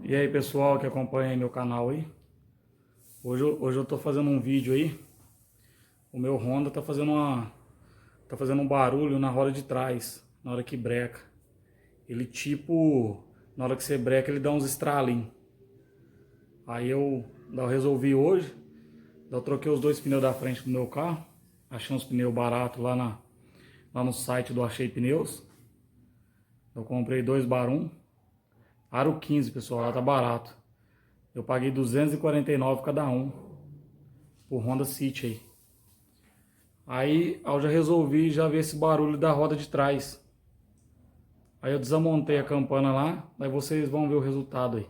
E aí pessoal que acompanha aí meu canal aí, hoje eu tô fazendo um vídeo aí. O meu Honda tá fazendo um barulho na roda de trás, na hora que breca. Ele tipo, na hora que você breca ele dá uns estralinhos. Aí eu resolvi hoje, eu troquei os dois pneus da frente do meu carro. Achei uns pneus baratos lá no site do Achei Pneus. Eu comprei dois Barum, aro 15 pessoal, lá tá barato. Eu paguei 249 cada um, por Honda City aí. Aí eu já resolvi já ver esse barulho da roda de trás. Aí eu desamontei a campana lá, aí vocês vão ver o resultado aí.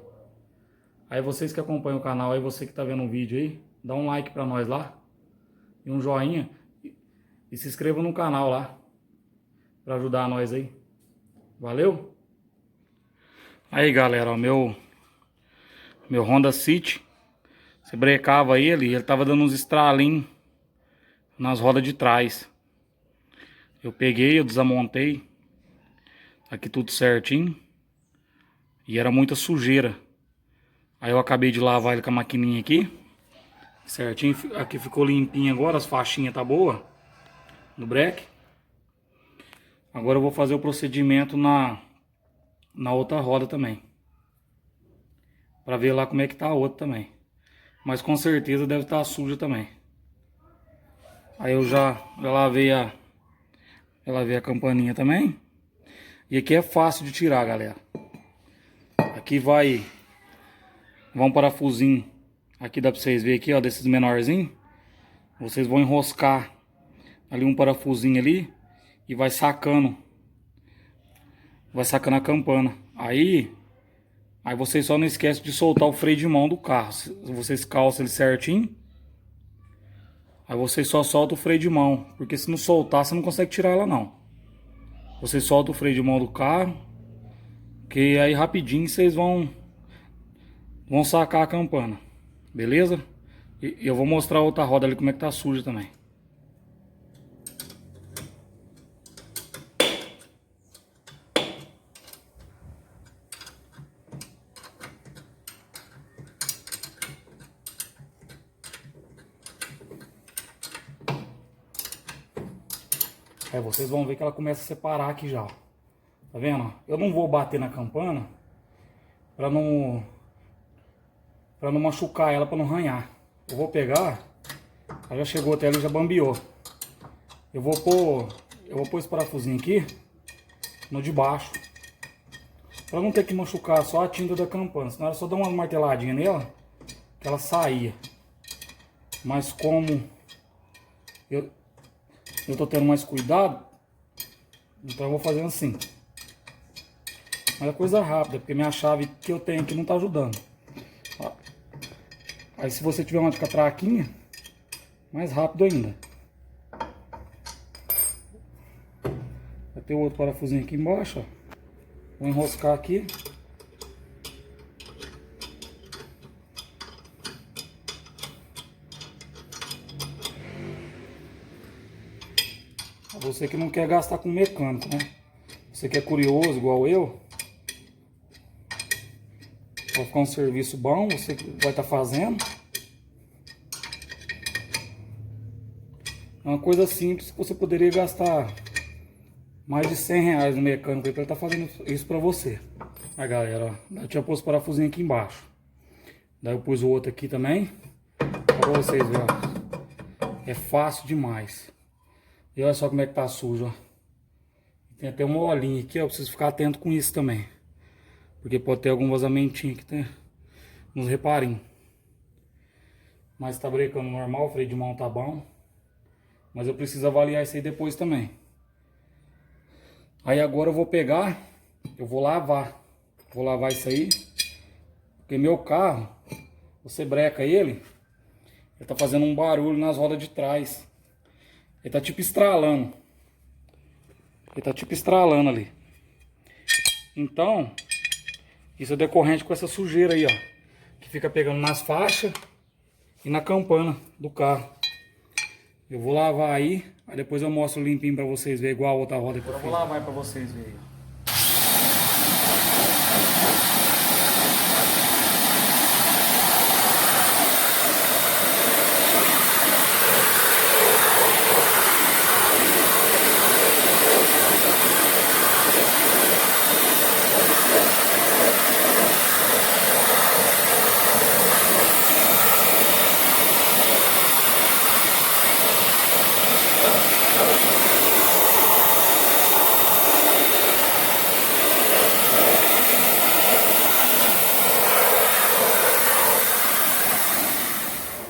Aí vocês que acompanham o canal, aí você que tá vendo o vídeo aí, dá um like pra nós lá, e um joinha, e se inscreva no canal lá, pra ajudar nós aí. Valeu? Aí galera, ó, meu Honda City, você brecava ele tava dando uns estralinhos nas rodas de trás. Eu peguei, eu desamontei, aqui tudo certinho, e era muita sujeira. Aí eu acabei de lavar ele com a maquininha aqui, certinho, aqui ficou limpinho agora, as faixinhas tá boa no breque. Agora eu vou fazer o procedimento na outra roda também, pra ver lá como é que tá a outra também. Mas com certeza deve estar suja também. Aí eu já lavei a campainha também. E aqui é fácil de tirar, galera. Aqui vai um parafusinho. Aqui dá pra vocês verem aqui, ó, desses menorzinhos. Vocês vão enroscar ali um parafusinho ali e vai sacando a campana. Aí vocês só não esquecem de soltar o freio de mão do carro. Vocês calçam ele certinho. Aí vocês só soltam o freio de mão, porque se não soltar você não consegue tirar ela não. Vocês soltam o freio de mão do carro, que aí rapidinho vocês vão sacar a campana, beleza? E eu vou mostrar a outra roda ali como é que tá suja também. Aí vocês vão ver que ela começa a separar aqui já, ó. Tá vendo? Eu não vou bater na campana pra não machucar ela, pra não arranhar. Eu vou pegar, ela já chegou até ali, já bambeou. Eu vou pôr esse parafusinho aqui no de baixo, pra não ter que machucar só a tinta da campana. Senão era só dar uma marteladinha nela que ela saía. Mas como eu tô tendo mais cuidado, então eu vou fazendo assim. Mas é coisa rápida, porque minha chave que eu tenho aqui não tá ajudando. Ó. Aí se você tiver uma de catraquinha, mais rápido ainda. Vai ter outro parafusinho aqui embaixo, ó. Vou enroscar aqui. Você que não quer gastar com mecânico, né? Você que é curioso igual eu, vai ficar um serviço bom, você vai estar fazendo. É uma coisa simples que você poderia gastar mais de 100 reais no mecânico para ele estar fazendo isso para você. Aí galera, ó, eu tinha posto o parafusinho aqui embaixo. Daí eu pus o outro aqui também, para vocês verem, ó. É fácil demais. E olha só como é que tá sujo, ó. Tem até uma olhinha aqui, ó. Eu preciso ficar atento com isso também, porque pode ter algum vazamentinho aqui, tem uns reparinhos. Mas tá brecando normal, o freio de mão tá bom. Mas eu preciso avaliar isso aí depois também. Aí agora eu vou pegar, eu vou lavar. Vou lavar isso aí, porque meu carro, você breca ele tá fazendo um barulho nas rodas de trás. Ele tá tipo estralando. Ele tá tipo estralando ali. Então, isso é decorrente com essa sujeira aí, ó. Que fica pegando nas faixas e na campana do carro. Eu vou lavar aí depois eu mostro limpinho pra vocês verem, igual a outra roda que eu fiz. Eu vou lavar pra vocês verem.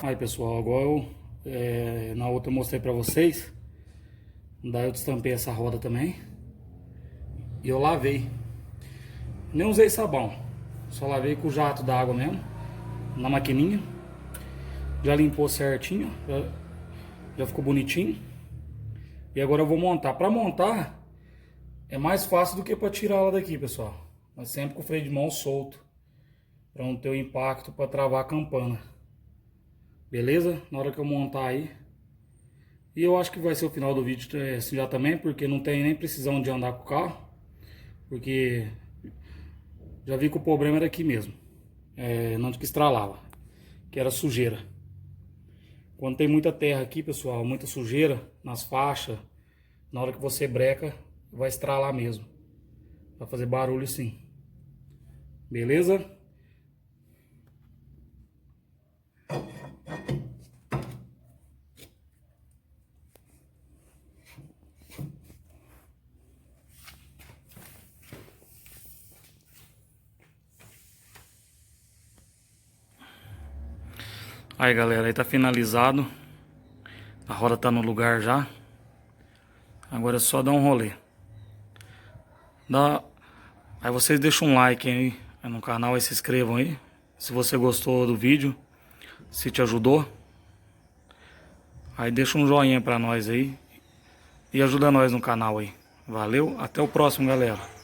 Aí pessoal, agora na outra eu mostrei pra vocês. Daí eu destampei essa roda também. E eu lavei. Nem usei sabão. Só lavei com o jato d'água mesmo. Na maquininha. Já limpou certinho. Já ficou bonitinho. E agora eu vou montar. Pra montar é mais fácil do que pra tirar ela daqui, pessoal. Mas sempre com o freio de mão solto. Pra não ter o impacto pra travar a campana. Beleza? Na hora que eu montar aí. E eu acho que vai ser o final do vídeo assim já também. Porque não tem nem precisão de andar com o carro. Porque já vi que o problema era aqui mesmo. Não que estralava. Que era sujeira. Quando tem muita terra aqui, pessoal, muita sujeira nas faixas, na hora que você breca, vai estralar mesmo. Vai fazer barulho sim. Beleza? Aí galera, aí tá finalizado. A roda tá no lugar já. Agora é só dar um rolê. Aí vocês deixam um like aí no canal e se inscrevam aí. Se você gostou do vídeo, se te ajudou. Aí deixa um joinha pra nós aí. E ajuda nós no canal aí. Valeu, até o próximo galera.